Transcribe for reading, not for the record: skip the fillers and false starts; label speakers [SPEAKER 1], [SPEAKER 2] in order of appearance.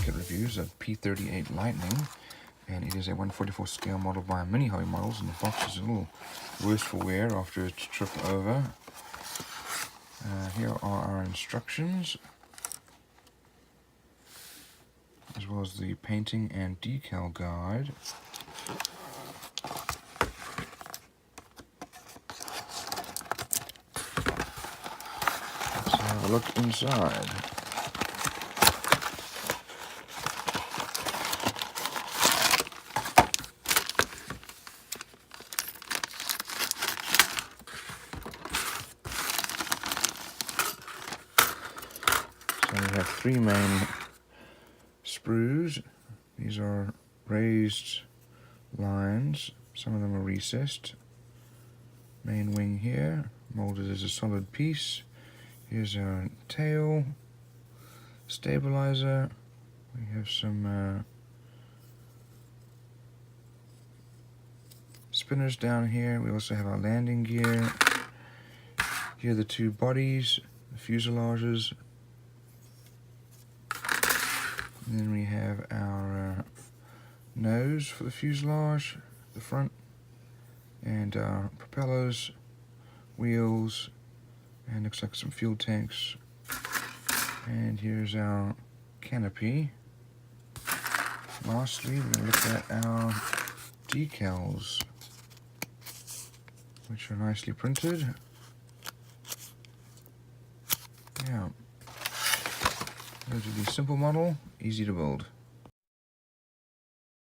[SPEAKER 1] blanket reviews of P-38 Lightning, and it is a 1/44 scale model by MiniHobby Models, and the box is a little worse for wear after its trip over. Here are our instructions, as well as the painting and decal guide. Let's have a look inside. So we have three main sprues. These are raised lines. Some of them are recessed. Main wing here, molded as a solid piece. Here's our tail, stabilizer. We have some spinners down here. We also have our landing gear. Here are the two bodies, the fuselages. And then we have our nose for the fuselage, the front, and our propellers, wheels, and looks like some fuel tanks. And here's our canopy. Lastly, we look at our decals, which are nicely printed. Yeah. Relatively simple model, easy to build.